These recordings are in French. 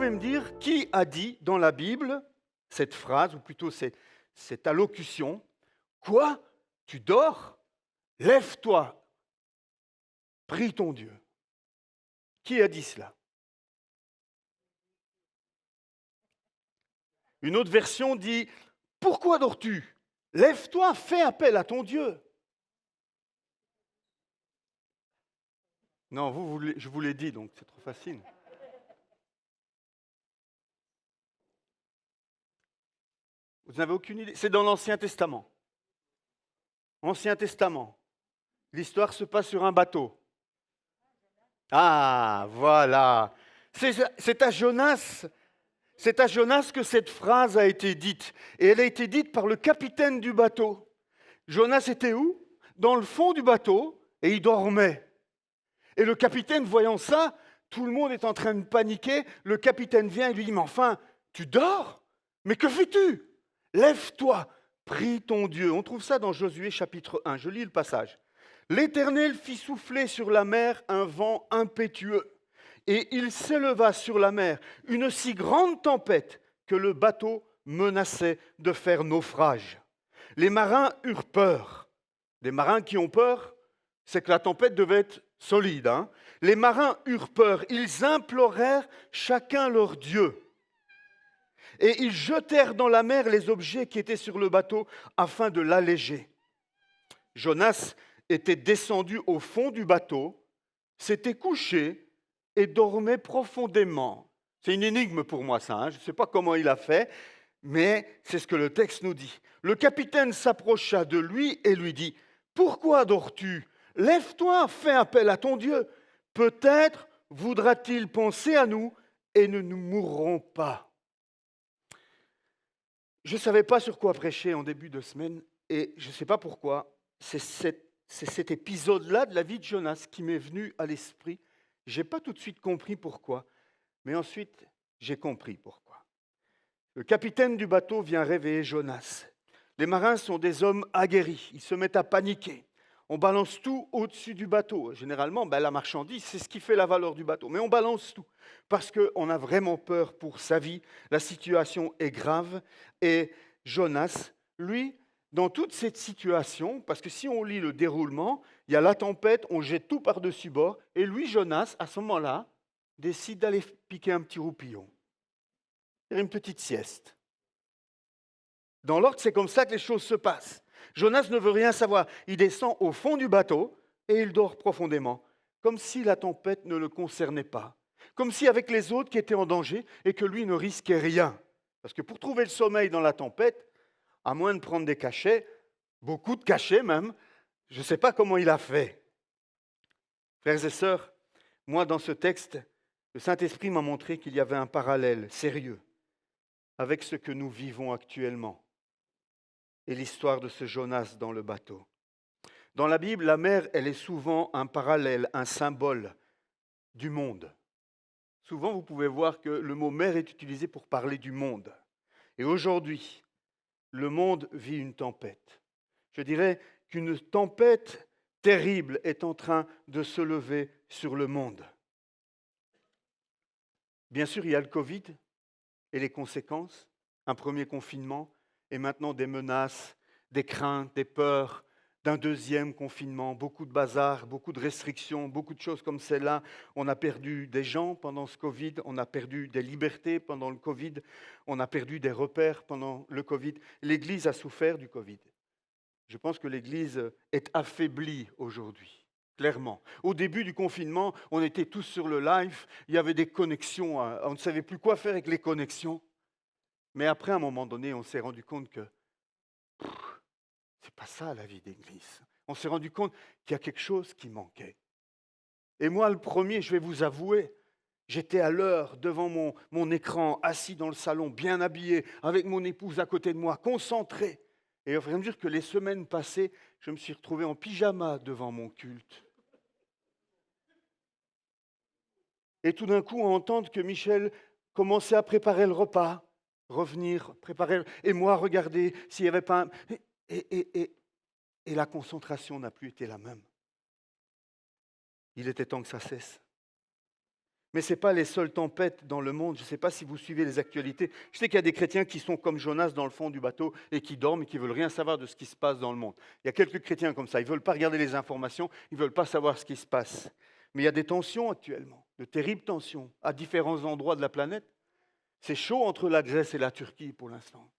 pouvez me dire qui a dit dans la Bible cette phrase, ou plutôt cette allocution: Quoi? Tu dors? Lève-toi, prie ton Dieu. Qui a dit cela? Une autre version dit: Pourquoi dors-tu? Lève-toi, fais appel à ton Dieu. Non, je vous l'ai dit, donc c'est trop facile. Vous n'avez aucune idée. C'est dans l'Ancien Testament. Ancien Testament. L'histoire se passe sur un bateau. Ah, voilà. C'est à Jonas. C'est à Jonas que cette phrase a été dite. Et elle a été dite par le capitaine du bateau. Jonas était où? Dans le fond du bateau, et il dormait. Et le capitaine, voyant ça, tout le monde est en train de paniquer. Le capitaine vient et lui dit: Mais enfin, tu dors? Mais que fais-tu? Lève-toi, prie ton Dieu. On trouve ça dans Josué chapitre 1. Je lis le passage. L'Éternel fit souffler sur la mer un vent impétueux, et il s'éleva sur la mer une si grande tempête que le bateau menaçait de faire naufrage. Les marins eurent peur. Des marins qui ont peur, c'est que la tempête devait être solide. Les marins eurent peur. Ils implorèrent chacun leur Dieu. Et ils jetèrent dans la mer les objets qui étaient sur le bateau afin de l'alléger. Jonas était descendu au fond du bateau, s'était couché et dormait profondément. C'est une énigme pour moi ça, je ne sais pas comment il a fait, mais c'est ce que le texte nous dit. Le capitaine s'approcha de lui et lui dit: Pourquoi dors-tu? Lève-toi, fais appel à ton Dieu. Peut-être voudra-t-il penser à nous et ne nous mourrons pas. Je ne savais pas sur quoi prêcher en début de semaine et je ne sais pas pourquoi. C'est cet épisode-là de la vie de Jonas qui m'est venu à l'esprit. Je n'ai pas tout de suite compris pourquoi, mais ensuite j'ai compris pourquoi. Le capitaine du bateau vient réveiller Jonas. Les marins sont des hommes aguerris, ils se mettent à paniquer. On balance tout au-dessus du bateau. Généralement, la marchandise, c'est ce qui fait la valeur du bateau. Mais on balance tout parce qu'on a vraiment peur pour sa vie. La situation est grave. Et Jonas, lui, dans toute cette situation, parce que si on lit le déroulement, il y a la tempête, on jette tout par-dessus bord. Et lui, Jonas, à ce moment-là, décide d'aller piquer un petit roupillon. Faire une petite sieste. Dans l'ordre, c'est comme ça que les choses se passent. Jonas ne veut rien savoir. Il descend au fond du bateau et il dort profondément, comme si la tempête ne le concernait pas, comme si avec les autres qui étaient en danger et que lui ne risquait rien. Parce que pour trouver le sommeil dans la tempête, à moins de prendre des cachets, beaucoup de cachets même, je ne sais pas comment il a fait. Frères et sœurs, moi dans ce texte, le Saint-Esprit m'a montré qu'il y avait un parallèle sérieux avec ce que nous vivons actuellement et l'histoire de ce Jonas dans le bateau. Dans la Bible, la mer, elle est souvent un parallèle, un symbole du monde. Souvent, vous pouvez voir que le mot mer est utilisé pour parler du monde. Et aujourd'hui, le monde vit une tempête. Je dirais qu'une tempête terrible est en train de se lever sur le monde. Bien sûr, il y a le Covid et les conséquences, un premier confinement, et maintenant des menaces, des craintes, des peurs, d'un deuxième confinement, beaucoup de bazar, beaucoup de restrictions, beaucoup de choses comme celle-là. On a perdu des gens pendant ce Covid, on a perdu des libertés pendant le Covid, on a perdu des repères pendant le Covid. L'Église a souffert du Covid. Je pense que l'Église est affaiblie aujourd'hui, clairement. Au début du confinement, on était tous sur le live, il y avait des connexions, on ne savait plus quoi faire avec les connexions. Mais après, à un moment donné, on s'est rendu compte que c'est pas ça la vie d'église. On s'est rendu compte qu'il y a quelque chose qui manquait. Et moi, le premier, je vais vous avouer, j'étais à l'heure devant mon écran, assis dans le salon, bien habillé, avec mon épouse à côté de moi, concentré. Et au fur et à mesure que les semaines passaient, je me suis retrouvé en pyjama devant mon culte. Et tout d'un coup, entendre que Michel commençait à préparer le repas, revenir, préparer, et moi, regarder s'il n'y avait pas un... Et la concentration n'a plus été la même. Il était temps que ça cesse. Mais ce n'est pas les seules tempêtes dans le monde. Je ne sais pas si vous suivez les actualités. Je sais qu'il y a des chrétiens qui sont comme Jonas dans le fond du bateau et qui dorment et qui ne veulent rien savoir de ce qui se passe dans le monde. Il y a quelques chrétiens comme ça. Ils ne veulent pas regarder les informations, ils ne veulent pas savoir ce qui se passe. Mais il y a des tensions actuellement, de terribles tensions à différents endroits de la planète. C'est chaud entre la Grèce et la Turquie pour l'instant.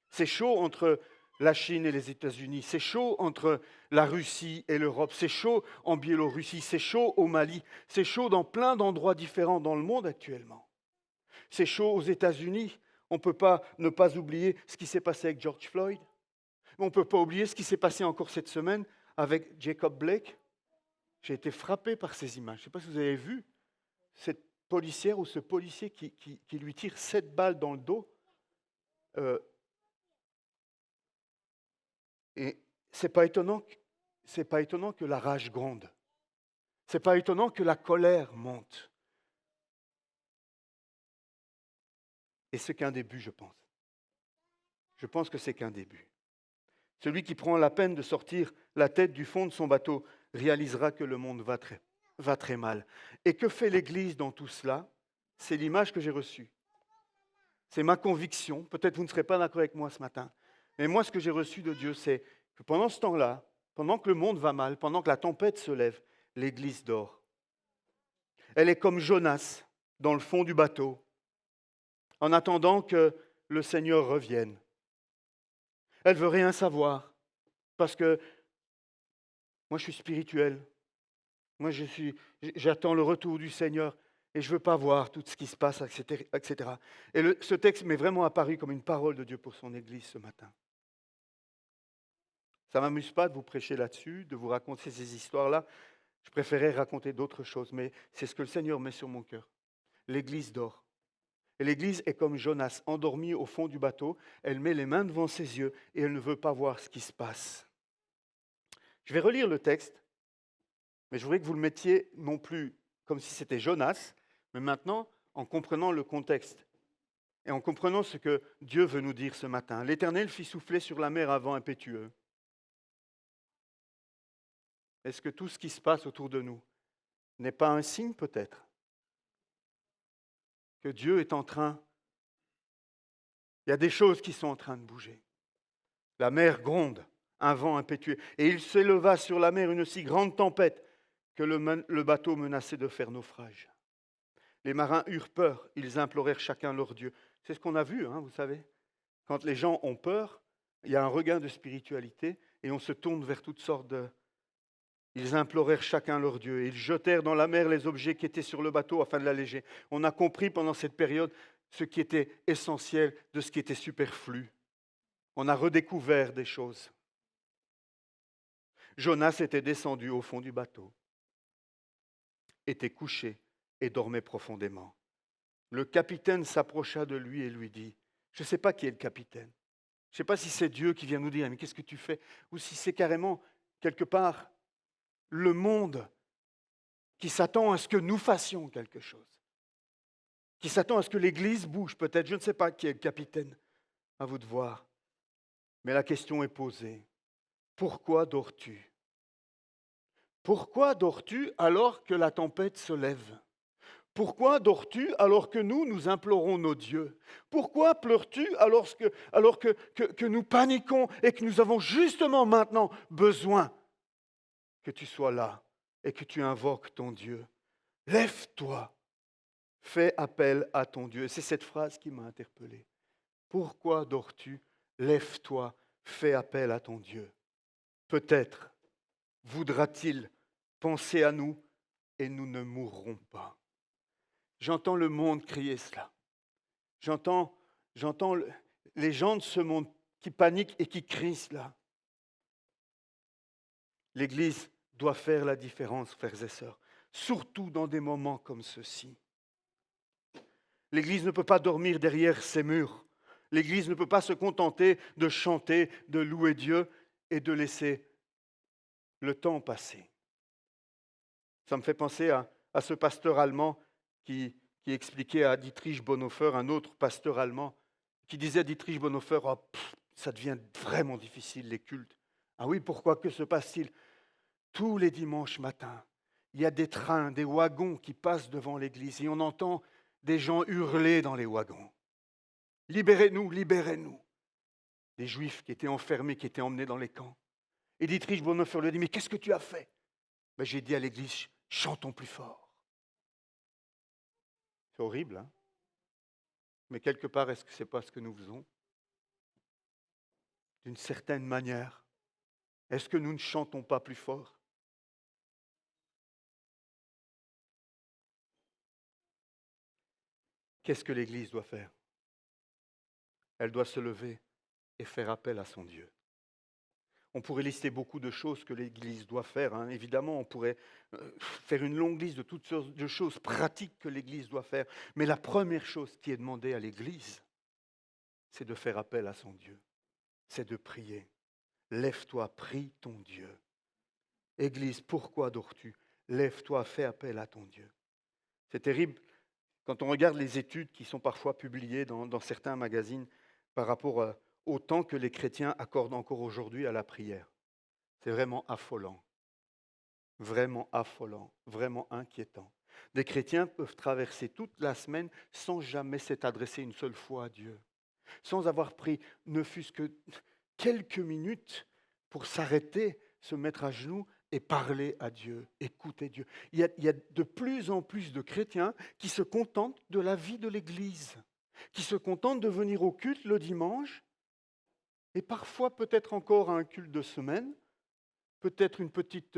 C'est chaud entre la Chine et les États-Unis. C'est chaud entre la Russie et l'Europe. C'est chaud en Biélorussie. C'est chaud au Mali. C'est chaud dans plein d'endroits différents dans le monde actuellement. C'est chaud aux États-Unis. On ne peut pas ne pas oublier ce qui s'est passé avec George Floyd. On ne peut pas oublier ce qui s'est passé encore cette semaine avec Jacob Blake. J'ai été frappé par ces images. Je ne sais pas si vous avez vu cette policière ou ce policier qui lui tire 7 balles dans le dos. Et ce n'est pas étonnant que la rage gronde. Ce n'est pas étonnant que la colère monte. Et c'est qu'un début, je pense. Je pense que c'est qu'un début. Celui qui prend la peine de sortir la tête du fond de son bateau réalisera que le monde va très mal. Et que fait l'Église dans tout cela? C'est l'image que j'ai reçue. C'est ma conviction. Peut-être vous ne serez pas d'accord avec moi ce matin. Mais moi, ce que j'ai reçu de Dieu, c'est que pendant ce temps-là, pendant que le monde va mal, pendant que la tempête se lève, l'Église dort. Elle est comme Jonas dans le fond du bateau, en attendant que le Seigneur revienne. Elle ne veut rien savoir, parce que moi je suis spirituel. Moi j'attends le retour du Seigneur et je ne veux pas voir tout ce qui se passe, etc. Et ce texte m'est vraiment apparu comme une parole de Dieu pour son Église ce matin. Ça ne m'amuse pas de vous prêcher là-dessus, de vous raconter ces histoires-là. Je préférais raconter d'autres choses, mais c'est ce que le Seigneur met sur mon cœur. L'Église dort. Et l'Église est comme Jonas, endormie au fond du bateau. Elle met les mains devant ses yeux et elle ne veut pas voir ce qui se passe. Je vais relire le texte, mais je voudrais que vous le mettiez non plus comme si c'était Jonas, mais maintenant en comprenant le contexte et en comprenant ce que Dieu veut nous dire ce matin. L'Éternel fit souffler sur la mer un vent impétueux. Est-ce que tout ce qui se passe autour de nous n'est pas un signe peut-être que Dieu est en train, il y a des choses qui sont en train de bouger. La mer gronde, un vent impétueux. Et il s'éleva sur la mer une si grande tempête que le bateau menaçait de faire naufrage. Les marins eurent peur, ils implorèrent chacun leur Dieu. C'est ce qu'on a vu, vous savez. Quand les gens ont peur, il y a un regain de spiritualité et on se tourne vers toutes sortes de... Ils implorèrent chacun leur Dieu et ils jetèrent dans la mer les objets qui étaient sur le bateau afin de l'alléger. On a compris pendant cette période ce qui était essentiel de ce qui était superflu. On a redécouvert des choses. Jonas était descendu au fond du bateau, était couché et dormait profondément. Le capitaine s'approcha de lui et lui dit, je ne sais pas qui est le capitaine, je ne sais pas si c'est Dieu qui vient nous dire, mais qu'est-ce que tu fais? Ou si c'est carrément, quelque part, le monde qui s'attend à ce que nous fassions quelque chose, qui s'attend à ce que l'Église bouge peut-être, je ne sais pas qui est le capitaine, à vous de voir. Mais la question est posée, pourquoi dors-tu? Pourquoi dors-tu alors que la tempête se lève? Pourquoi dors-tu alors que nous implorons nos dieux? Pourquoi pleures-tu alors que nous paniquons et que nous avons justement maintenant besoin que tu sois là et que tu invoques ton Dieu? Lève-toi, fais appel à ton Dieu. C'est cette phrase qui m'a interpellé. Pourquoi dors-tu? Lève-toi, fais appel à ton Dieu. Peut-être voudra-t-il penser à nous et nous ne mourrons pas. J'entends le monde crier cela. J'entends les gens de ce monde qui paniquent et qui crient cela. L'Église doit faire la différence, frères et sœurs, surtout dans des moments comme ceux-ci. L'Église ne peut pas dormir derrière ses murs. L'Église ne peut pas se contenter de chanter, de louer Dieu et de laisser le temps passer. Ça me fait penser à ce pasteur allemand qui expliquait à Dietrich Bonhoeffer, un autre pasteur allemand, qui disait à Dietrich Bonhoeffer, ça devient vraiment difficile les cultes. Ah oui, pourquoi? Que se passe-t-il? Tous les dimanches matins, il y a des trains, des wagons qui passent devant l'église et on entend des gens hurler dans les wagons. Libérez-nous, libérez-nous. Des Juifs qui étaient enfermés, qui étaient emmenés dans les camps. Et Dietrich Bonhoeffer lui dit, mais qu'est-ce que tu as fait? J'ai dit à l'église, chantons plus fort. C'est horrible, hein? Mais quelque part, est-ce que ce n'est pas ce que nous faisons? D'une certaine manière, est-ce que nous ne chantons pas plus fort? Qu'est-ce que l'Église doit faire? Elle doit se lever et faire appel à son Dieu. On pourrait lister beaucoup de choses que l'Église doit faire. Hein. Évidemment, on pourrait faire une longue liste de toutes sortes de choses pratiques que l'Église doit faire. Mais la première chose qui est demandée à l'Église, c'est de faire appel à son Dieu. C'est de prier. Lève-toi, prie ton Dieu. Église, pourquoi dors-tu? Lève-toi, fais appel à ton Dieu. C'est terrible quand on regarde les études qui sont parfois publiées dans certains magazines par rapport au temps que les chrétiens accordent encore aujourd'hui à la prière. C'est vraiment affolant, vraiment inquiétant. Des chrétiens peuvent traverser toute la semaine sans jamais s'être adressés une seule fois à Dieu, sans avoir pris ne fût-ce que quelques minutes pour s'arrêter, se mettre à genoux et parler à Dieu, écouter Dieu. Il y a de plus en plus de chrétiens qui se contentent de la vie de l'Église, qui se contentent de venir au culte le dimanche, et parfois peut-être encore à un culte de semaine, peut-être une petite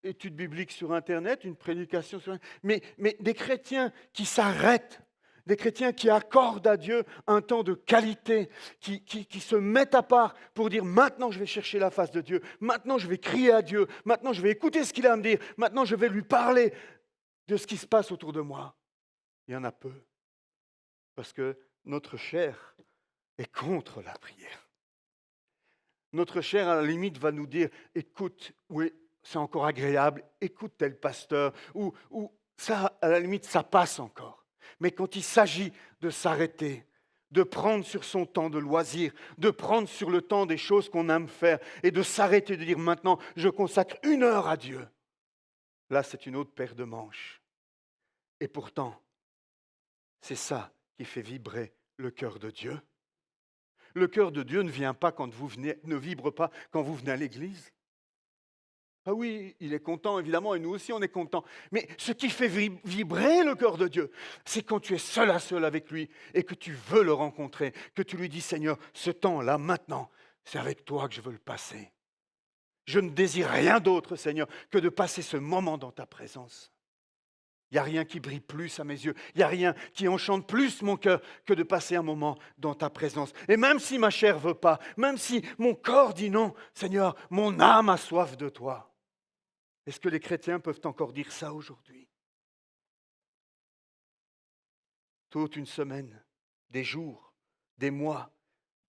étude biblique sur Internet, une prédication sur Internet, mais des chrétiens qui s'arrêtent, des chrétiens qui accordent à Dieu un temps de qualité, qui se mettent à part pour dire maintenant je vais chercher la face de Dieu, maintenant je vais crier à Dieu, maintenant je vais écouter ce qu'il a à me dire, maintenant je vais lui parler de ce qui se passe autour de moi. Il y en a peu, parce que notre chair est contre la prière. Notre chair, à la limite, va nous dire, écoute, oui, c'est encore agréable, écoute tel pasteur, ou ça, à la limite, ça passe encore. Mais quand il s'agit de s'arrêter, de prendre sur son temps de loisir, de prendre sur le temps des choses qu'on aime faire, et de s'arrêter, de dire maintenant, je consacre 1 heure à Dieu, là, c'est une autre paire de manches. Et pourtant, c'est ça qui fait vibrer le cœur de Dieu. Le cœur de Dieu ne vient pas quand vous venez, ne vibre pas quand vous venez à l'église. Ah oui, il est content, évidemment, et nous aussi on est contents. Mais ce qui fait vibrer le cœur de Dieu, c'est quand tu es seul à seul avec lui et que tu veux le rencontrer, que tu lui dis, Seigneur, ce temps-là, maintenant, c'est avec toi que je veux le passer. Je ne désire rien d'autre, Seigneur, que de passer ce moment dans ta présence. Il n'y a rien qui brille plus à mes yeux, il n'y a rien qui enchante plus mon cœur que de passer un moment dans ta présence. Et même si ma chair ne veut pas, même si mon corps dit non, Seigneur, mon âme a soif de toi. Est-ce que les chrétiens peuvent encore dire ça aujourd'hui? Toute une semaine, des jours, des mois,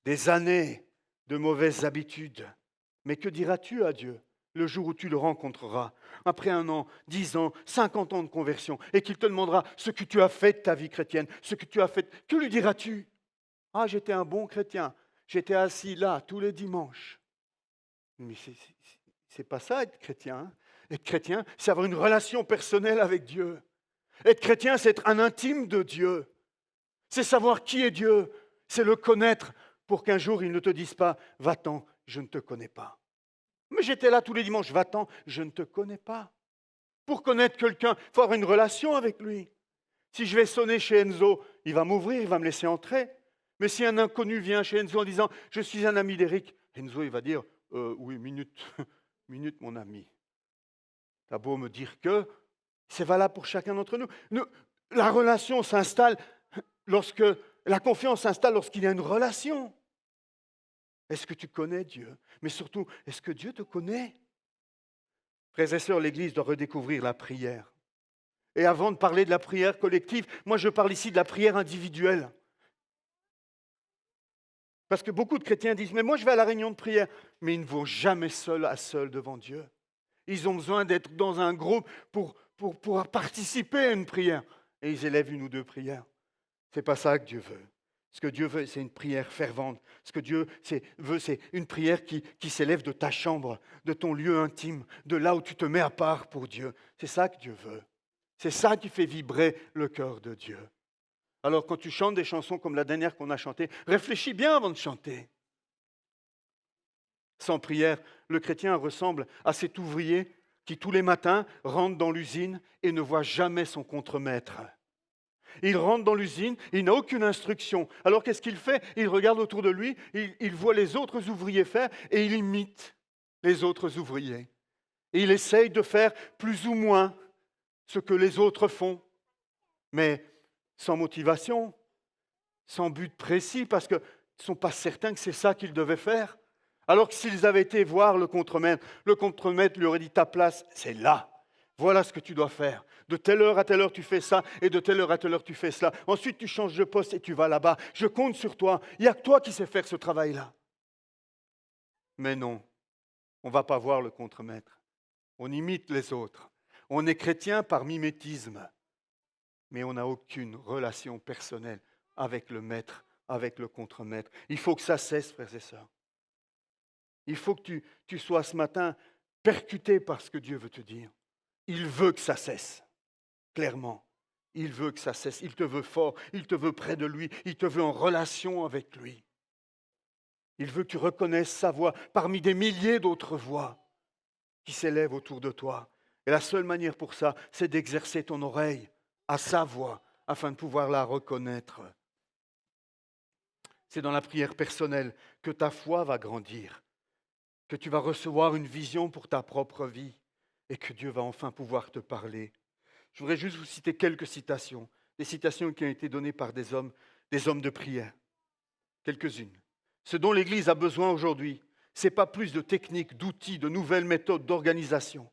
des années de mauvaises habitudes. Mais que diras-tu à Dieu le jour où tu le rencontreras, après 1 an, 10 ans, 50 ans de conversion, et qu'il te demandera ce que tu as fait de ta vie chrétienne, ce que tu as fait, que lui diras-tu? Ah, j'étais un bon chrétien, j'étais assis là tous les dimanches. Mais c'est pas ça être chrétien. Hein. Être chrétien, c'est avoir une relation personnelle avec Dieu. Être chrétien, c'est être un intime de Dieu. C'est savoir qui est Dieu, c'est le connaître pour qu'un jour il ne te dise pas « Va-t'en, je ne te connais pas ». Mais j'étais là tous les dimanches, va-t'en, je ne te connais pas. Pour connaître quelqu'un, il faut avoir une relation avec lui. Si je vais sonner chez Enzo, il va m'ouvrir, il va me laisser entrer. Mais si un inconnu vient chez Enzo en disant « Je suis un ami d'Éric », Enzo il va dire « Oui, minute, minute mon ami. T'as beau me dire que, c'est valable pour chacun d'entre nous. La relation s'installe lorsque, la confiance s'installe lorsqu'il y a une relation. Est-ce que tu connais Dieu? Mais surtout, est-ce que Dieu te connaît? Frères et sœurs, l'Église doit redécouvrir la prière. Et avant de parler de la prière collective, moi je parle ici de la prière individuelle. Parce que beaucoup de chrétiens disent, mais moi je vais à la réunion de prière. Mais ils ne vont jamais seul à seul devant Dieu. Ils ont besoin d'être dans un groupe pour pouvoir participer à une prière. Et ils élèvent 1 ou 2 prières. Ce n'est pas ça que Dieu veut. Ce que Dieu veut, c'est une prière fervente. Ce que Dieu veut, c'est une prière qui s'élève de ta chambre, de ton lieu intime, de là où tu te mets à part pour Dieu. C'est ça que Dieu veut. C'est ça qui fait vibrer le cœur de Dieu. Alors quand tu chantes des chansons comme la dernière qu'on a chantée, réfléchis bien avant de chanter. Sans prière, le chrétien ressemble à cet ouvrier qui tous les matins rentre dans l'usine et ne voit jamais son contremaître. Il rentre dans l'usine, il n'a aucune instruction. Alors qu'est-ce qu'il fait? Il regarde autour de lui, il voit les autres ouvriers faire et il imite les autres ouvriers. Et il essaye de faire plus ou moins ce que les autres font, mais sans motivation, sans but précis, parce qu'ils ne sont pas certains que c'est ça qu'ils devaient faire. Alors que s'ils avaient été voir le contremaître lui aurait dit ta place, c'est là. Voilà ce que tu dois faire. De telle heure à telle heure, tu fais ça, et de telle heure à telle heure, tu fais cela. Ensuite, tu changes de poste et tu vas là-bas. Je compte sur toi. Il n'y a que toi qui sais faire ce travail-là. Mais non, on ne va pas voir le contremaître. On imite les autres. On est chrétien par mimétisme, mais on n'a aucune relation personnelle avec le maître, avec le contremaître. Il faut que ça cesse, frères et sœurs. Il faut que tu sois ce matin percuté par ce que Dieu veut te dire. Il veut que ça cesse, clairement. Il veut que ça cesse. Il te veut fort, il te veut près de lui, il te veut en relation avec lui. Il veut que tu reconnaisses sa voix parmi des milliers d'autres voix qui s'élèvent autour de toi. Et la seule manière pour ça, c'est d'exercer ton oreille à sa voix afin de pouvoir la reconnaître. C'est dans la prière personnelle que ta foi va grandir, que tu vas recevoir une vision pour ta propre vie et que Dieu va enfin pouvoir te parler. Je voudrais juste vous citer quelques citations, des citations qui ont été données par des hommes de prière. Quelques-unes. Ce dont l'Église a besoin aujourd'hui, ce n'est pas plus de techniques, d'outils, de nouvelles méthodes d'organisation,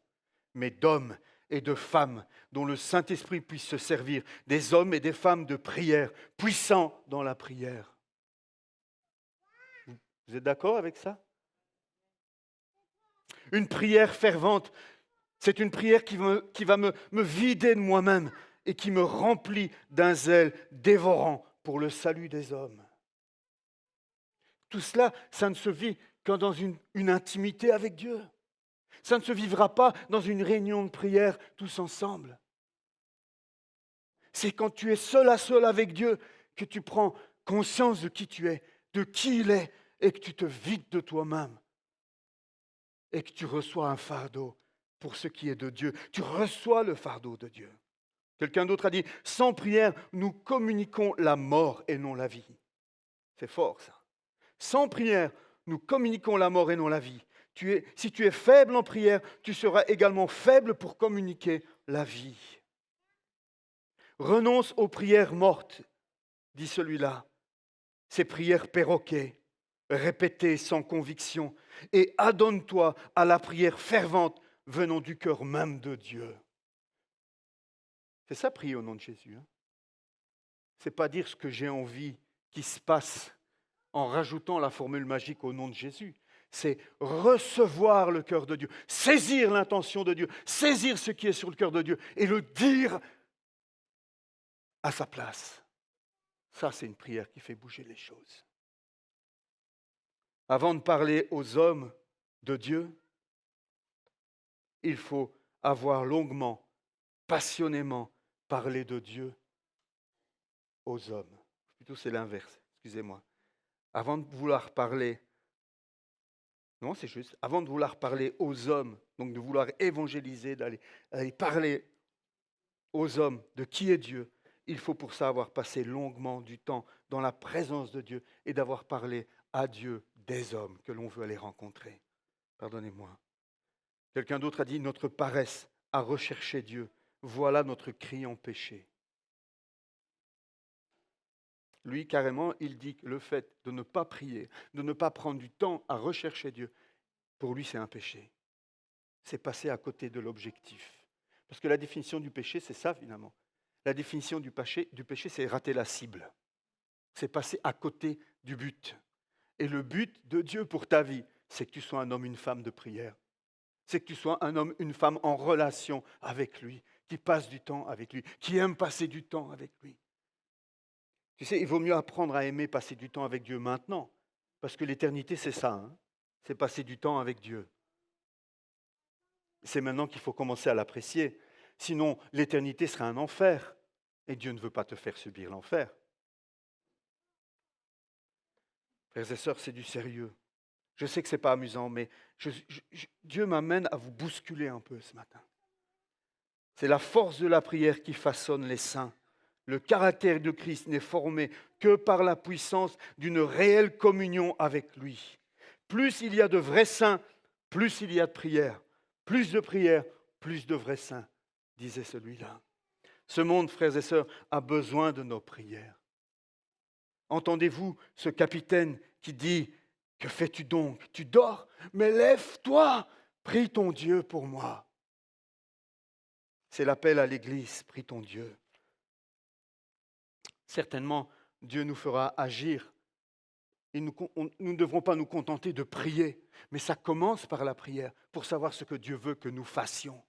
mais d'hommes et de femmes dont le Saint-Esprit puisse se servir, des hommes et des femmes de prière, puissants dans la prière. Vous êtes d'accord avec ça? Une prière fervente, c'est une prière qui va me vider de moi-même et qui me remplit d'un zèle dévorant pour le salut des hommes. Tout cela, ça ne se vit que dans une intimité avec Dieu. Ça ne se vivra pas dans une réunion de prière tous ensemble. C'est quand tu es seul à seul avec Dieu que tu prends conscience de qui tu es, de qui il est, et que tu te vides de toi-même. Et que tu reçois un fardeau pour ce qui est de Dieu. Tu reçois le fardeau de Dieu. Quelqu'un d'autre a dit, sans prière, nous communiquons la mort et non la vie. C'est fort ça. Sans prière, nous communiquons la mort et non la vie. Si tu es faible en prière, tu seras également faible pour communiquer la vie. Renonce aux prières mortes, dit celui-là, ces prières perroquets, répétées sans conviction, et adonne-toi à la prière fervente venant du cœur même de Dieu. C'est ça, prier au nom de Jésus. Ce n'est pas dire ce que j'ai envie qui se passe en rajoutant la formule magique au nom de Jésus. C'est recevoir le cœur de Dieu, saisir l'intention de Dieu, saisir ce qui est sur le cœur de Dieu et le dire à sa place. Ça, c'est une prière qui fait bouger les choses. Avant de parler aux hommes de Dieu, il faut avoir longuement, passionnément parlé de Dieu aux hommes. Plutôt, c'est l'inverse, excusez-moi. Avant de vouloir parler, non, c'est juste, avant de vouloir parler aux hommes, donc de vouloir évangéliser, d'aller parler aux hommes de qui est Dieu, il faut pour ça avoir passé longuement du temps dans la présence de Dieu et d'avoir parlé à Dieu des hommes que l'on veut aller rencontrer. Pardonnez-moi. Quelqu'un d'autre a dit, notre paresse à rechercher Dieu, voilà notre cri en péché. Lui, carrément, il dit que le fait de ne pas prier, de ne pas prendre du temps à rechercher Dieu, pour lui, c'est un péché. C'est passer à côté de l'objectif. Parce que la définition du péché, c'est ça finalement. La définition du péché, c'est rater la cible. C'est passer à côté du but. Et le but de Dieu pour ta vie, c'est que tu sois un homme, une femme de prière. C'est que tu sois un homme, une femme en relation avec lui, qui passe du temps avec lui, qui aime passer du temps avec lui. Tu sais, il vaut mieux apprendre à aimer passer du temps avec Dieu maintenant, parce que l'éternité, c'est ça, hein. C'est passer du temps avec Dieu. C'est maintenant qu'il faut commencer à l'apprécier. Sinon, l'éternité sera un enfer, et Dieu ne veut pas te faire subir l'enfer. Frères et sœurs, c'est du sérieux. Je sais que ce n'est pas amusant, mais Dieu m'amène à vous bousculer un peu ce matin. C'est la force de la prière qui façonne les saints. Le caractère de Christ n'est formé que par la puissance d'une réelle communion avec lui. Plus il y a de vrais saints, plus il y a de prières. Plus de prières, plus de vrais saints, disait celui-là. Ce monde, frères et sœurs, a besoin de nos prières. Entendez-vous ce capitaine qui dit « Que fais-tu donc? Tu dors? Mais lève-toi, prie ton Dieu pour moi. » C'est l'appel à l'Église, prie ton Dieu. Certainement, Dieu nous fera agir. Et nous ne devrons pas nous contenter de prier, mais ça commence par la prière pour savoir ce que Dieu veut que nous fassions.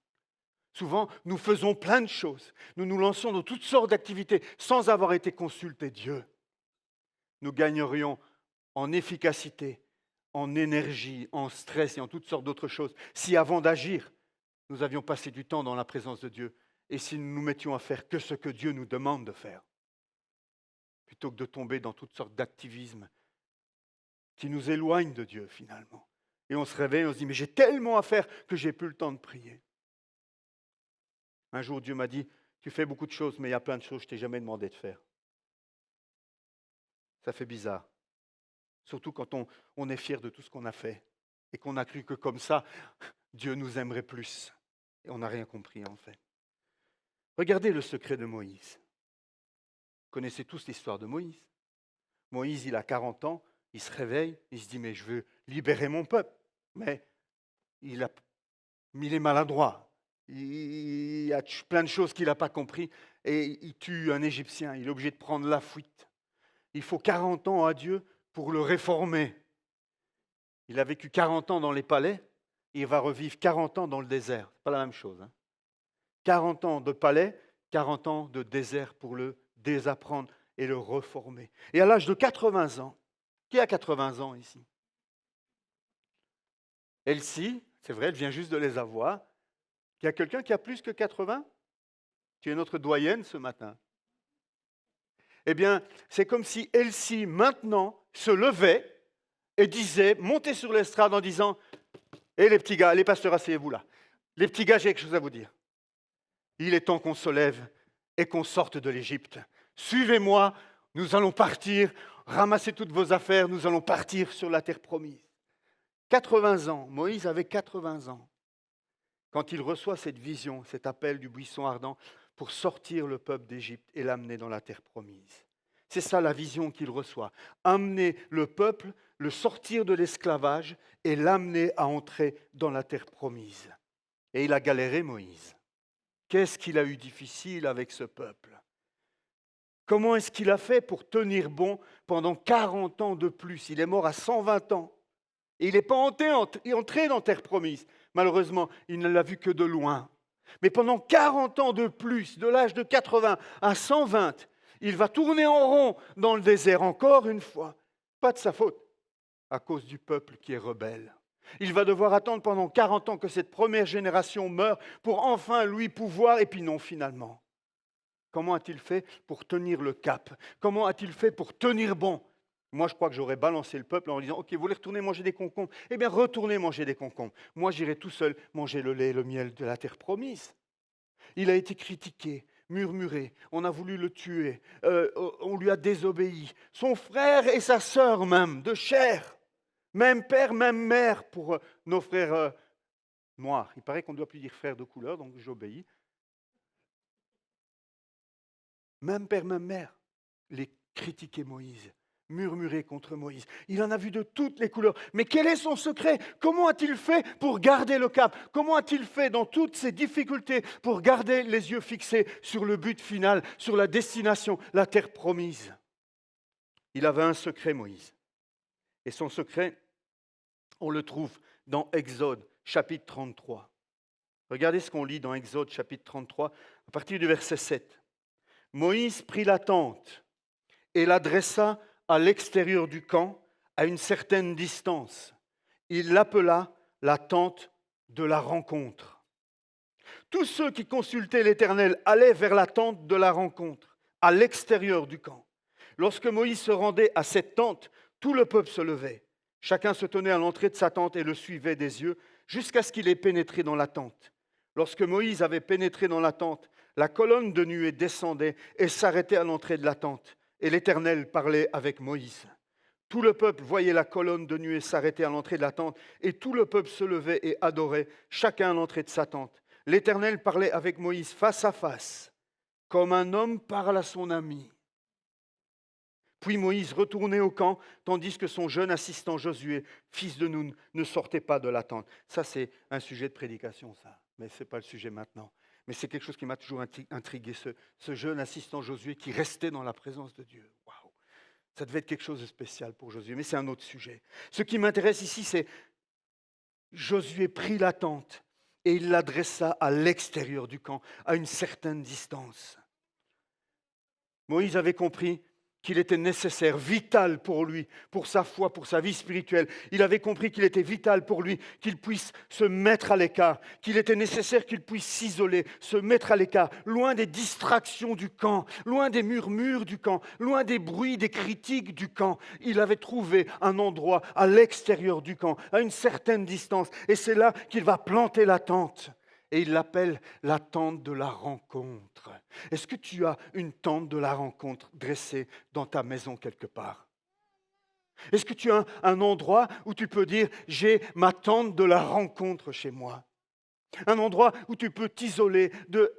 Souvent, nous faisons plein de choses. Nous nous lançons dans toutes sortes d'activités sans avoir été consulter Dieu. Nous gagnerions en efficacité, en énergie, en stress et en toutes sortes d'autres choses si avant d'agir, nous avions passé du temps dans la présence de Dieu et si nous nous mettions à faire que ce que Dieu nous demande de faire, plutôt que de tomber dans toutes sortes d'activismes qui nous éloignent de Dieu finalement. Et on se réveille, on se dit, mais j'ai tellement à faire que j'ai plus le temps de prier. Un jour, Dieu m'a dit, tu fais beaucoup de choses, mais il y a plein de choses que je ne t'ai jamais demandé de faire. Ça fait bizarre. Surtout quand on est fier de tout ce qu'on a fait et qu'on a cru que comme ça, Dieu nous aimerait plus. Et on n'a rien compris en fait. Regardez le secret de Moïse. Vous connaissez tous l'histoire de Moïse. Moïse, il a 40 ans, il se réveille, il se dit, mais je veux libérer mon peuple. Mais il est maladroit. Il y a plein de choses qu'il n'a pas compris et il tue un Égyptien. Il est obligé de prendre la fuite. Il faut 40 ans à Dieu pour le réformer. Il a vécu 40 ans dans les palais, et il va revivre 40 ans dans le désert. Ce n'est pas la même chose. 40 ans de palais, 40 ans de désert pour le désapprendre et le reformer. Et à l'âge de 80 ans, qui a 80 ans ici? Elsie, c'est vrai, elle vient juste de les avoir. Il y a quelqu'un qui a plus que 80? Tu es notre doyenne ce matin. Eh bien, c'est comme si Elsie, maintenant, se levait et disait, montait sur l'estrade en disant « Hé les petits gars, les pasteurs, asseyez-vous là. Les petits gars, j'ai quelque chose à vous dire. Il est temps qu'on se lève et qu'on sorte de l'Égypte. Suivez-moi, nous allons partir, ramassez toutes vos affaires, nous allons partir sur la terre promise. » 80 ans, Moïse avait 80 ans. Quand il reçoit cette vision, cet appel du buisson ardent pour sortir le peuple d'Égypte et l'amener dans la terre promise. C'est ça la vision qu'il reçoit. Amener le peuple, le sortir de l'esclavage et l'amener à entrer dans la terre promise. Et il a galéré, Moïse. Qu'est-ce qu'il a eu difficile avec ce peuple? Comment est-ce qu'il a fait pour tenir bon pendant 40 ans de plus? Il est mort à 120 ans. Et il n'est pas entré dans terre promise. Malheureusement, il ne l'a vu que de loin. Mais pendant 40 ans de plus, de l'âge de 80 à 120, il va tourner en rond dans le désert encore une fois. Pas de sa faute, à cause du peuple qui est rebelle. Il va devoir attendre pendant 40 ans que cette première génération meure pour enfin lui pouvoir, et puis non finalement. Comment a-t-il fait pour tenir le cap? Comment a-t-il fait pour tenir bon? Moi, je crois que j'aurais balancé le peuple en disant « Ok, vous voulez retourner manger des concombres? Eh bien, retournez manger des concombres. Moi, j'irai tout seul manger le lait et le miel de la terre promise. » Il a été critiqué, murmuré, on a voulu le tuer, on lui a désobéi. Son frère et sa sœur même, de chair, même père, même mère pour nos frères noirs. Il paraît qu'on ne doit plus dire frère de couleur, donc j'obéis. Même père, même mère, les critiquaient Moïse. Murmurer contre Moïse. Il en a vu de toutes les couleurs. Mais quel est son secret? Comment a-t-il fait pour garder le cap? Comment a-t-il fait dans toutes ces difficultés pour garder les yeux fixés sur le but final, sur la destination, la terre promise? Il avait un secret, Moïse. Et son secret, on le trouve dans Exode, chapitre 33. Regardez ce qu'on lit dans Exode, chapitre 33, à partir du verset 7. Moïse prit la tente et la dressa à l'extérieur du camp, à une certaine distance. Il l'appela la tente de la rencontre. Tous ceux qui consultaient l'Éternel allaient vers la tente de la rencontre, à l'extérieur du camp. Lorsque Moïse se rendait à cette tente, tout le peuple se levait. Chacun se tenait à l'entrée de sa tente et le suivait des yeux jusqu'à ce qu'il ait pénétré dans la tente. Lorsque Moïse avait pénétré dans la tente, la colonne de nuée descendait et s'arrêtait à l'entrée de la tente. Et l'Éternel parlait avec Moïse. Tout le peuple voyait la colonne de nuée s'arrêter à l'entrée de la tente, et tout le peuple se levait et adorait, chacun à l'entrée de sa tente. L'Éternel parlait avec Moïse face à face, comme un homme parle à son ami. Puis Moïse retournait au camp, tandis que son jeune assistant Josué, fils de Nun, ne sortait pas de la tente. Ça, c'est un sujet de prédication, ça, mais ce n'est pas le sujet maintenant. Mais c'est quelque chose qui m'a toujours intrigué, ce jeune assistant Josué qui restait dans la présence de Dieu. Waouh! Ça devait être quelque chose de spécial pour Josué, mais c'est un autre sujet. Ce qui m'intéresse ici, c'est Josué prit la tente et il la dressa à l'extérieur du camp, à une certaine distance. Moïse avait compris qu'il était nécessaire, vital pour lui, pour sa foi, pour sa vie spirituelle. Il avait compris qu'il était vital pour lui, qu'il puisse se mettre à l'écart, qu'il était nécessaire qu'il puisse s'isoler, se mettre à l'écart, loin des distractions du camp, loin des murmures du camp, loin des bruits, des critiques du camp. Il avait trouvé un endroit à l'extérieur du camp, à une certaine distance, et c'est là qu'il va planter la tente. Et il l'appelle la tente de la rencontre. Est-ce que tu as une tente de la rencontre dressée dans ta maison quelque part? Est-ce que tu as un endroit où tu peux dire « j'ai ma tente de la rencontre chez moi » ? Un endroit où tu peux t'isoler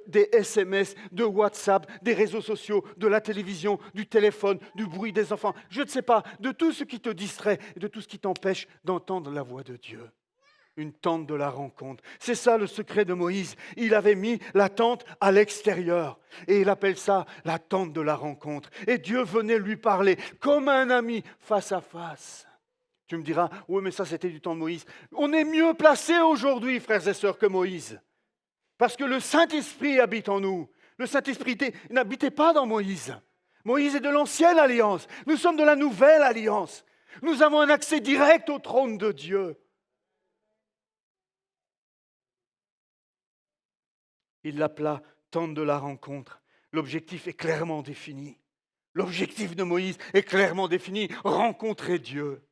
des SMS, de WhatsApp, des réseaux sociaux, de la télévision, du téléphone, du bruit des enfants, je ne sais pas, de tout ce qui te distrait et de tout ce qui t'empêche d'entendre la voix de Dieu. Une tente de la rencontre. C'est ça le secret de Moïse. Il avait mis la tente à l'extérieur et il appelle ça la tente de la rencontre. Et Dieu venait lui parler comme un ami face à face. Tu me diras, oui mais ça c'était du temps de Moïse. On est mieux placé aujourd'hui, frères et sœurs, que Moïse. Parce que le Saint-Esprit habite en nous. Le Saint-Esprit n'habitait pas dans Moïse. Moïse est de l'ancienne alliance. Nous sommes de la nouvelle alliance. Nous avons un accès direct au trône de Dieu. Il l'appela tente de la rencontre. L'objectif est clairement défini. L'objectif de Moïse est clairement défini. Rencontrer Dieu.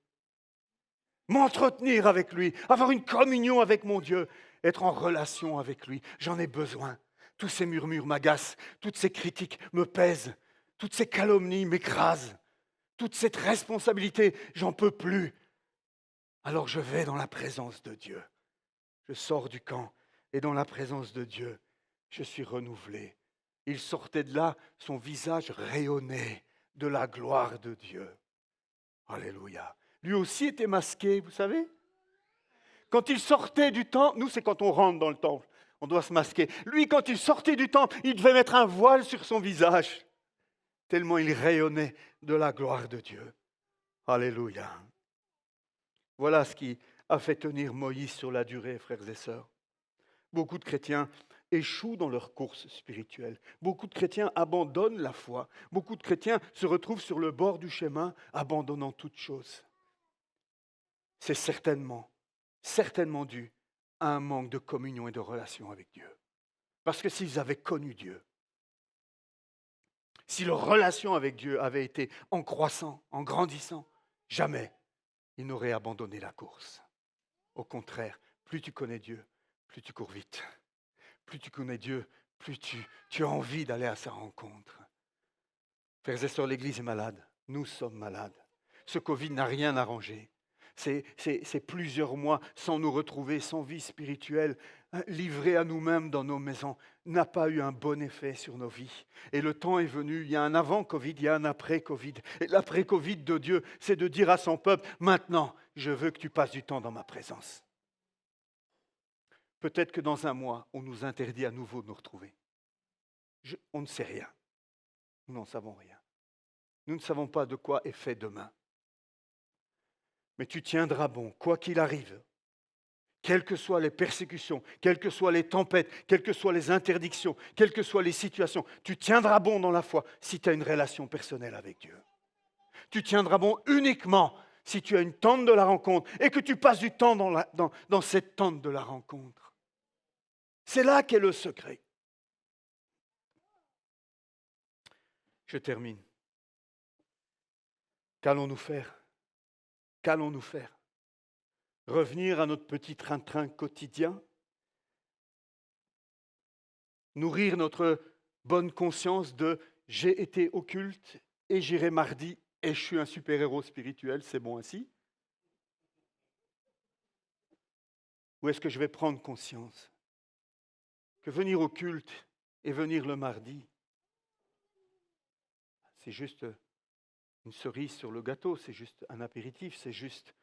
M'entretenir avec lui. Avoir une communion avec mon Dieu. Être en relation avec lui. J'en ai besoin. Tous ces murmures m'agacent. Toutes ces critiques me pèsent. Toutes ces calomnies m'écrasent. Toute cette responsabilité, j'en peux plus. Alors je vais dans la présence de Dieu. Je sors du camp et dans la présence de Dieu, je suis renouvelé. Il sortait de là, son visage rayonnait de la gloire de Dieu. Alléluia. Lui aussi était masqué, vous savez. Quand il sortait du temple, nous c'est quand on rentre dans le temple, on doit se masquer. Lui, quand il sortait du temple, il devait mettre un voile sur son visage, tellement il rayonnait de la gloire de Dieu. Alléluia. Voilà ce qui a fait tenir Moïse sur la durée, frères et sœurs. Beaucoup de chrétiens échouent dans leur course spirituelle. Beaucoup de chrétiens abandonnent la foi. Beaucoup de chrétiens se retrouvent sur le bord du chemin, abandonnant toute chose. C'est certainement dû à un manque de communion et de relation avec Dieu. Parce que s'ils avaient connu Dieu, si leur relation avec Dieu avait été en croissant, en grandissant, jamais ils n'auraient abandonné la course. Au contraire, plus tu connais Dieu, plus tu cours vite. Plus tu connais Dieu, plus tu as envie d'aller à sa rencontre. Frères et sœurs, l'Église est malade. Nous sommes malades. Ce Covid n'a rien arrangé. C'est plusieurs mois sans nous retrouver, sans vie spirituelle, livrés à nous-mêmes dans nos maisons, n'a pas eu un bon effet sur nos vies. Et le temps est venu, il y a un avant-Covid, il y a un après-Covid. Et l'après-Covid de Dieu, c'est de dire à son peuple, maintenant, je veux que tu passes du temps dans ma présence. Peut-être que dans un mois, on nous interdit à nouveau de nous retrouver. On ne sait rien. Nous n'en savons rien. Nous ne savons pas de quoi est fait demain. Mais tu tiendras bon, quoi qu'il arrive. Quelles que soient les persécutions, quelles que soient les tempêtes, quelles que soient les interdictions, quelles que soient les situations, tu tiendras bon dans la foi si tu as une relation personnelle avec Dieu. Tu tiendras bon uniquement si tu as une tente de la rencontre et que tu passes du temps dans cette tente de la rencontre. C'est là qu'est le secret. Je termine. Qu'allons-nous faire? Qu'allons-nous faire? Revenir à notre petit train-train quotidien? Nourrir notre bonne conscience de « j'ai été au culte et j'irai mardi et je suis un super-héros spirituel, c'est bon ainsi » Ou est-ce que je vais prendre conscience que venir au culte et venir le mardi, c'est juste une cerise sur le gâteau, c'est juste un apéritif, c'est juste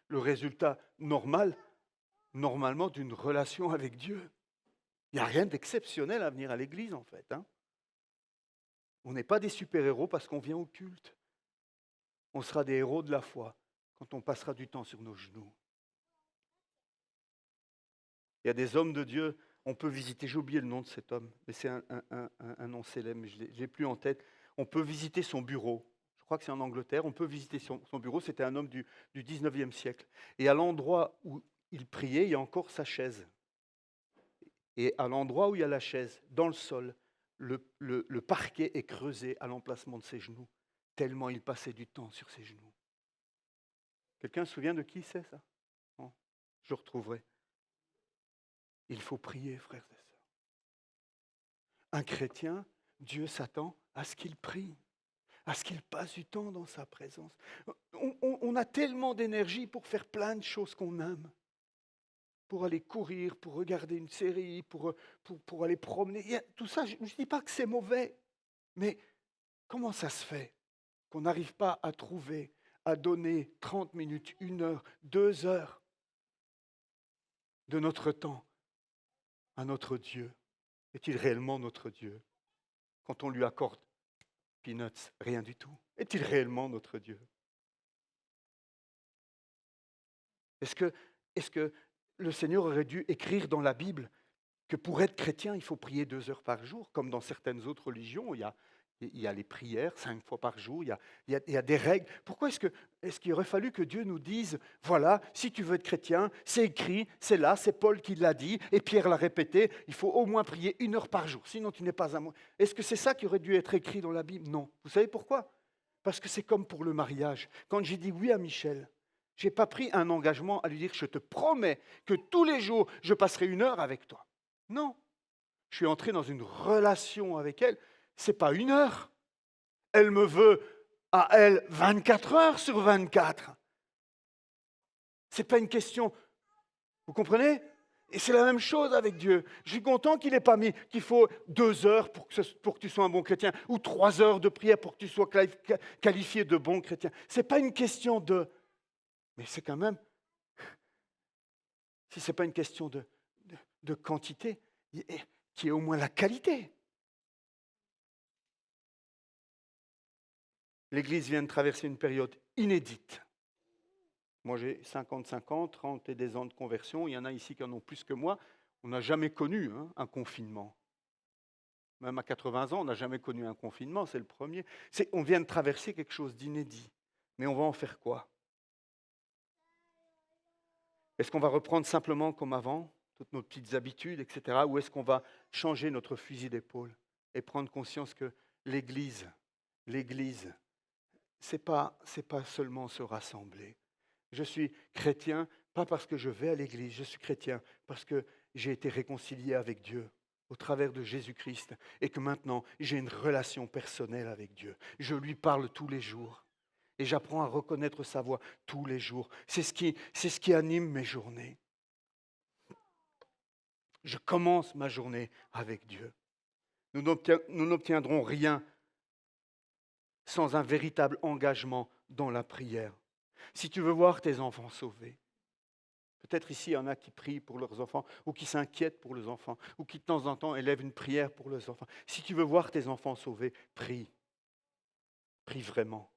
le résultat normalement d'une relation avec Dieu. Il n'y a rien d'exceptionnel à venir à l'église en fait. On n'est pas des super-héros parce qu'on vient au culte. On sera des héros de la foi quand on passera du temps sur nos genoux. Il y a des hommes de Dieu, on peut visiter, j'ai oublié le nom de cet homme, mais c'est un nom célèbre, mais je ne l'ai plus en tête. On peut visiter son bureau. Je crois que c'est en Angleterre. On peut visiter son bureau. C'était un homme du 19e siècle. Et à l'endroit où il priait, il y a encore sa chaise. Et à l'endroit où il y a la chaise, dans le sol, le parquet est creusé à l'emplacement de ses genoux, tellement il passait du temps sur ses genoux. Quelqu'un se souvient de qui c'est ça? Non, je le retrouverai. Il faut prier, frères et sœurs. Un chrétien, Dieu s'attend à ce qu'il prie, à ce qu'il passe du temps dans sa présence. On a tellement d'énergie pour faire plein de choses qu'on aime. Pour aller courir, pour regarder une série, pour aller promener. Tout ça, je ne dis pas que c'est mauvais, mais comment ça se fait qu'on n'arrive pas à trouver, à donner 30 minutes, 1 heure, 2 heures de notre temps à notre Dieu? Est-il réellement notre Dieu? Quand on lui accorde peanuts, rien du tout. Est-il réellement notre Dieu? Est-ce que le Seigneur aurait dû écrire dans la Bible que pour être chrétien, il faut prier 2 heures par jour, comme dans certaines autres religions, il y a les prières 5 fois par jour, il y a des règles. Pourquoi est-ce qu'il aurait fallu que Dieu nous dise, voilà, si tu veux être chrétien, c'est écrit, c'est là, c'est Paul qui l'a dit, et Pierre l'a répété, il faut au moins prier 1 heure par jour, sinon tu n'es pas un moi. Est-ce que c'est ça qui aurait dû être écrit dans la Bible? Non. Vous savez pourquoi? Parce que c'est comme pour le mariage. Quand j'ai dit oui à Michel, je n'ai pas pris un engagement à lui dire, je te promets que tous les jours, je passerai 1 heure avec toi. Non, je suis entré dans une relation avec elle. Ce n'est pas 1 heure. Elle me veut à elle 24 heures sur 24. Ce n'est pas une question. Vous comprenez? Et c'est la même chose avec Dieu. Je suis content qu'il n'ait pas mis qu'il faut 2 heures pour que tu sois un bon chrétien ou 3 heures de prière pour que tu sois qualifié de bon chrétien. Ce n'est pas une question de... Mais c'est quand même... Si ce n'est pas une question de quantité, qui est au moins la qualité. L'Église vient de traverser une période inédite. Moi, j'ai 55 ans, 30 et des ans de conversion. Il y en a ici qui en ont plus que moi. On n'a jamais connu un confinement. Même à 80 ans, on n'a jamais connu un confinement, c'est le premier. On vient de traverser quelque chose d'inédit. Mais on va en faire quoi? Est-ce qu'on va reprendre simplement comme avant, toutes nos petites habitudes, etc. Ou est-ce qu'on va changer notre fusil d'épaule et prendre conscience que l'Église, c'est pas seulement se rassembler. Je suis chrétien, pas parce que je vais à l'église, je suis chrétien parce que j'ai été réconcilié avec Dieu au travers de Jésus-Christ et que maintenant j'ai une relation personnelle avec Dieu. Je lui parle tous les jours et j'apprends à reconnaître sa voix tous les jours. C'est ce qui anime mes journées. Je commence ma journée avec Dieu. Nous n'obtiendrons rien sans un véritable engagement dans la prière. Si tu veux voir tes enfants sauvés, peut-être ici il y en a qui prient pour leurs enfants ou qui s'inquiètent pour leurs enfants ou qui de temps en temps élèvent une prière pour leurs enfants. Si tu veux voir tes enfants sauvés, prie. Prie vraiment.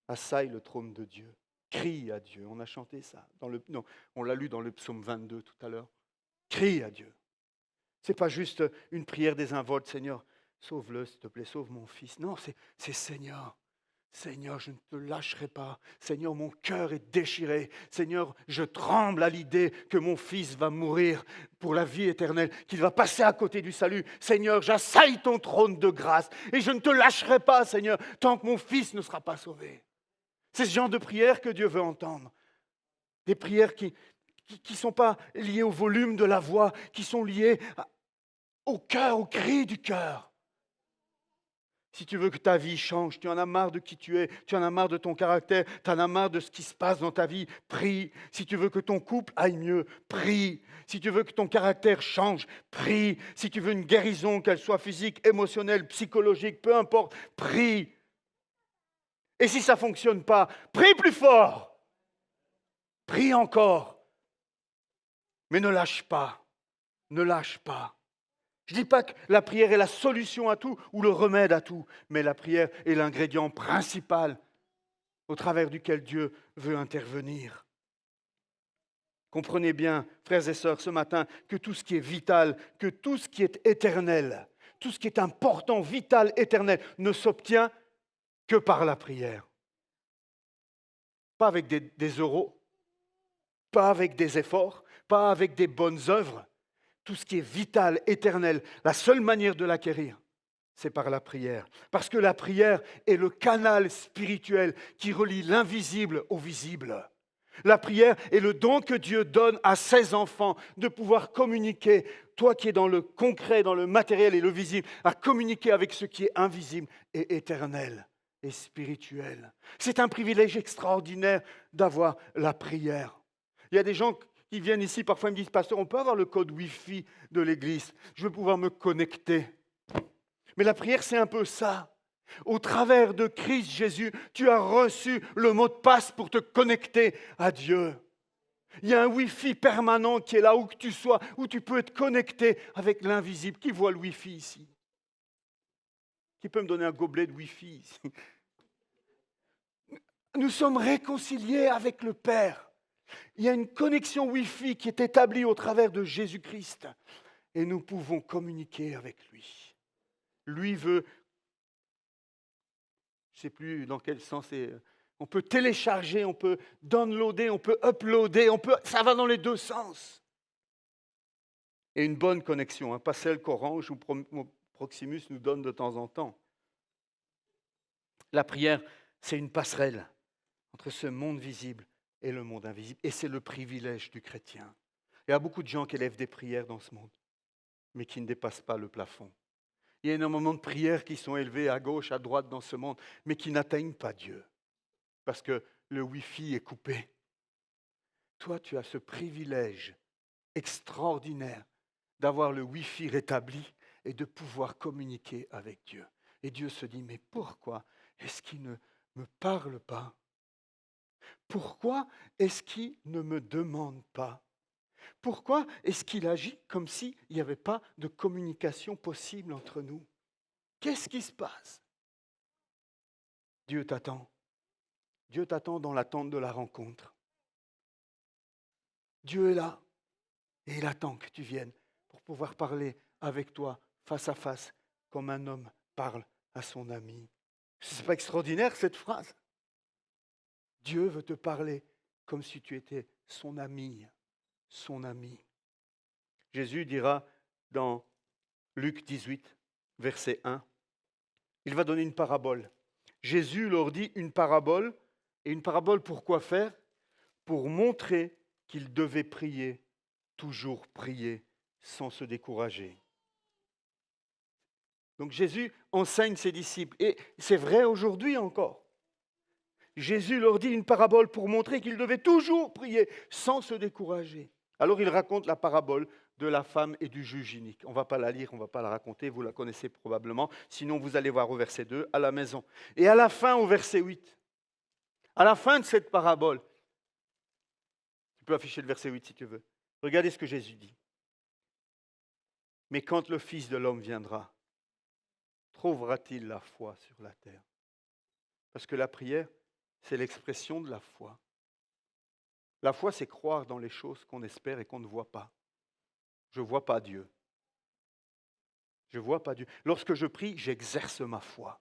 Assaille le trône de Dieu. Crie à Dieu. On a chanté ça. On l'a lu dans le psaume 22 tout à l'heure. Crie à Dieu. Ce n'est pas juste une prière désinvolte, Seigneur. sauve-le, s'il te plaît, sauve mon fils. Non, c'est Seigneur. Seigneur, je ne te lâcherai pas. Seigneur, mon cœur est déchiré. Seigneur, je tremble à l'idée que mon fils va mourir pour la vie éternelle, qu'il va passer à côté du salut. Seigneur, j'assaille ton trône de grâce et je ne te lâcherai pas, Seigneur, tant que mon fils ne sera pas sauvé. C'est ce genre de prière que Dieu veut entendre. Des prières qui ne sont pas liées au volume de la voix, qui sont liées au cœur, au cri du cœur. Si tu veux que ta vie change, tu en as marre de qui tu es, tu en as marre de ton caractère, tu en as marre de ce qui se passe dans ta vie, prie. Si tu veux que ton couple aille mieux, prie. Si tu veux que ton caractère change, prie. Si tu veux une guérison, qu'elle soit physique, émotionnelle, psychologique, peu importe, prie. Et si ça ne fonctionne pas, prie plus fort. Prie encore. Mais ne lâche pas. Ne lâche pas. Je ne dis pas que la prière est la solution à tout ou le remède à tout, mais la prière est l'ingrédient principal au travers duquel Dieu veut intervenir. Comprenez bien, frères et sœurs, ce matin, que tout ce qui est vital, que tout ce qui est éternel, tout ce qui est important, vital, éternel, ne s'obtient que par la prière. Pas avec des euros, pas avec des efforts, pas avec des bonnes œuvres. Tout ce qui est vital, éternel, la seule manière de l'acquérir, c'est par la prière. Parce que la prière est le canal spirituel qui relie l'invisible au visible. La prière est le don que Dieu donne à ses enfants de pouvoir communiquer, toi qui es dans le concret, dans le matériel et le visible, à communiquer avec ce qui est invisible et éternel et spirituel. C'est un privilège extraordinaire d'avoir la prière. Il y a des gens qui viennent ici, parfois ils me disent, pasteur, on peut avoir le code Wi-Fi de l'église, je veux pouvoir me connecter. Mais la prière, c'est un peu ça. Au travers de Christ Jésus, tu as reçu le mot de passe pour te connecter à Dieu. Il y a un Wi-Fi permanent qui est là où que tu sois, où tu peux être connecté avec l'invisible. Qui voit le Wi-Fi ici? Qui peut me donner un gobelet de Wi-Fi ici? Nous sommes réconciliés avec le Père. Il y a une connexion Wi-Fi qui est établie au travers de Jésus-Christ et nous pouvons communiquer avec lui. Lui veut, je ne sais plus dans quel sens c'est, on peut télécharger, on peut downloader, on peut uploader, ça va dans les deux sens. Et une bonne connexion, pas celle qu'Orange ou Proximus nous donne de temps en temps. La prière, c'est une passerelle entre ce monde visible et le monde invisible. Et c'est le privilège du chrétien. Il y a beaucoup de gens qui élèvent des prières dans ce monde, mais qui ne dépassent pas le plafond. Il y a énormément de prières qui sont élevées à gauche, à droite dans ce monde, mais qui n'atteignent pas Dieu, parce que le Wi-Fi est coupé. Toi, tu as ce privilège extraordinaire d'avoir le Wi-Fi rétabli et de pouvoir communiquer avec Dieu. Et Dieu se dit, mais pourquoi est-ce qu'il ne me parle pas? Pourquoi est-ce qu'il ne me demande pas? Pourquoi est-ce qu'il agit comme s'il n'y avait pas de communication possible entre nous? Qu'est-ce qui se passe? Dieu t'attend. Dieu t'attend dans l'attente de la rencontre. Dieu est là et il attend que tu viennes pour pouvoir parler avec toi face à face comme un homme parle à son ami. Ce n'est pas extraordinaire cette phrase? Dieu veut te parler comme si tu étais son ami, son ami. Jésus dira dans Luc 18, verset 1, il va donner une parabole. Jésus leur dit une parabole, et une parabole pour quoi faire? Pour montrer qu'ils devaient prier, toujours prier, sans se décourager. Donc Jésus enseigne ses disciples, et c'est vrai aujourd'hui encore. Jésus leur dit une parabole pour montrer qu'ils devaient toujours prier sans se décourager. Alors il raconte la parabole de la femme et du juge inique. On ne va pas la lire, on ne va pas la raconter, vous la connaissez probablement. Sinon, vous allez voir au verset 2 à la maison. Et à la fin, au verset 8, à la fin de cette parabole, tu peux afficher le verset 8 si tu veux. Regardez ce que Jésus dit. Mais quand le Fils de l'homme viendra, trouvera-t-il la foi sur la terre? Parce que la prière, c'est l'expression de la foi. La foi, c'est croire dans les choses qu'on espère et qu'on ne voit pas. Je ne vois pas Dieu. Je ne vois pas Dieu. Lorsque je prie, j'exerce ma foi.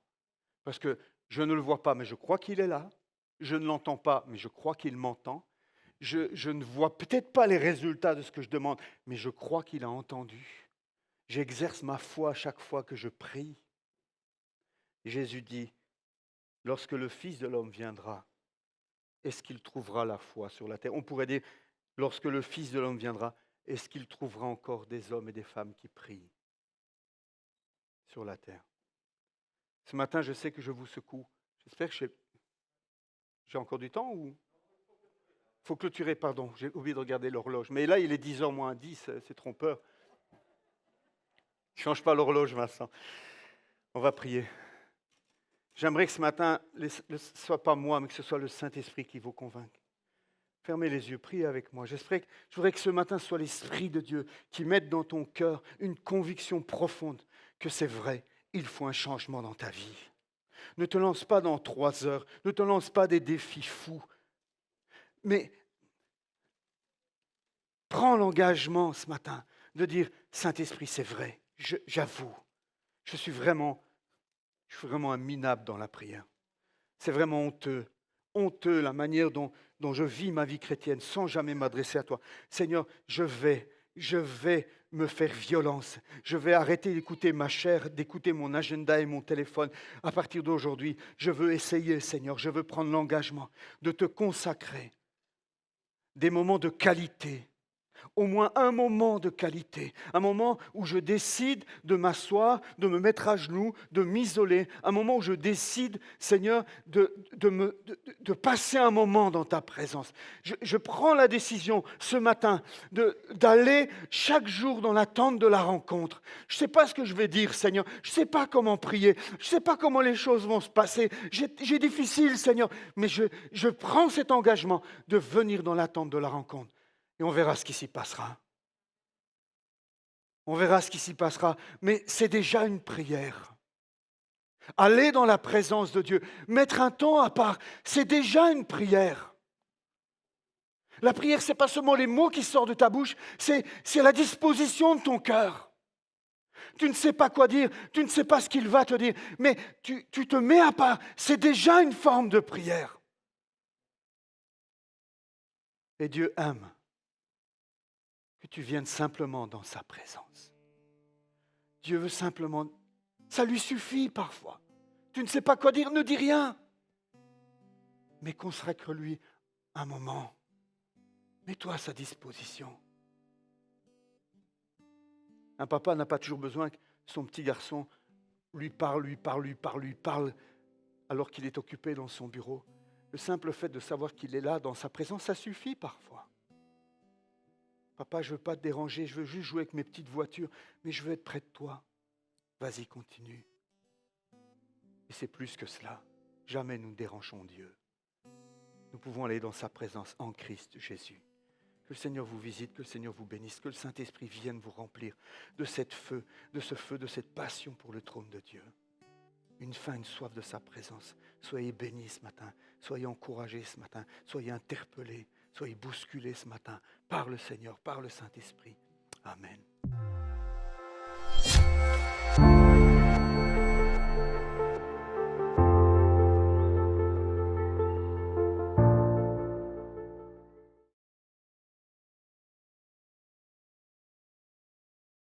Parce que je ne le vois pas, mais je crois qu'il est là. Je ne l'entends pas, mais je crois qu'il m'entend. Je ne vois peut-être pas les résultats de ce que je demande, mais je crois qu'il a entendu. J'exerce ma foi chaque fois que je prie. Jésus dit, lorsque le Fils de l'homme viendra, est-ce qu'il trouvera la foi sur la terre? On pourrait dire, lorsque le Fils de l'homme viendra, est-ce qu'il trouvera encore des hommes et des femmes qui prient sur la terre? Ce matin, je sais que je vous secoue. J'espère que j'ai encore du temps ou... Il faut clôturer, pardon, j'ai oublié de regarder l'horloge. Mais là, il est 10h moins 10, c'est trompeur. Ne change pas l'horloge, Vincent. On va prier. J'aimerais que ce matin, ce ne soit pas moi, mais que ce soit le Saint-Esprit qui vous convainque. Fermez les yeux, priez avec moi. Je voudrais que ce matin soit l'Esprit de Dieu qui mette dans ton cœur une conviction profonde que c'est vrai, il faut un changement dans ta vie. Ne te lance pas dans 3 heures, ne te lance pas des défis fous, mais prends l'engagement ce matin de dire, Saint-Esprit, c'est vrai, j'avoue, je suis vraiment un minable dans la prière. C'est vraiment honteux la manière dont je vis ma vie chrétienne sans jamais m'adresser à toi. Seigneur, je vais me faire violence. Je vais arrêter d'écouter ma chair, d'écouter mon agenda et mon téléphone. À partir d'aujourd'hui, je veux essayer, Seigneur, je veux prendre l'engagement de te consacrer des moments de qualité. Au moins un moment de qualité, un moment où je décide de m'asseoir, de me mettre à genoux, de m'isoler, un moment où je décide, Seigneur, de passer un moment dans ta présence. Je prends la décision ce matin d'aller chaque jour dans l'attente de la rencontre. Je ne sais pas ce que je vais dire, Seigneur, je ne sais pas comment prier, je ne sais pas comment les choses vont se passer, j'ai difficile, Seigneur, mais je prends cet engagement de venir dans l'attente de la rencontre. Et on verra ce qui s'y passera. On verra ce qui s'y passera. Mais c'est déjà une prière. Aller dans la présence de Dieu, mettre un temps à part, c'est déjà une prière. La prière, ce n'est pas seulement les mots qui sortent de ta bouche, c'est la disposition de ton cœur. Tu ne sais pas quoi dire, tu ne sais pas ce qu'il va te dire, mais tu te mets à part. C'est déjà une forme de prière. Et Dieu aime que tu viennes simplement dans sa présence. Dieu veut simplement, ça lui suffit parfois. Tu ne sais pas quoi dire, ne dis rien. Mais consacre-lui un moment. Mets-toi à sa disposition. Un papa n'a pas toujours besoin que son petit garçon lui parle, alors qu'il est occupé dans son bureau. Le simple fait de savoir qu'il est là dans sa présence, ça suffit parfois. Papa, je ne veux pas te déranger, je veux juste jouer avec mes petites voitures, mais je veux être près de toi. Vas-y, continue. Et c'est plus que cela. Jamais nous ne dérangeons Dieu. Nous pouvons aller dans sa présence en Christ Jésus. Que le Seigneur vous visite, que le Seigneur vous bénisse, que le Saint-Esprit vienne vous remplir de ce feu, de cette passion pour le trône de Dieu. Une faim, une soif de sa présence. Soyez bénis ce matin, soyez encouragés ce matin, soyez interpellés, soyez bousculés ce matin par le Seigneur, par le Saint-Esprit. Amen.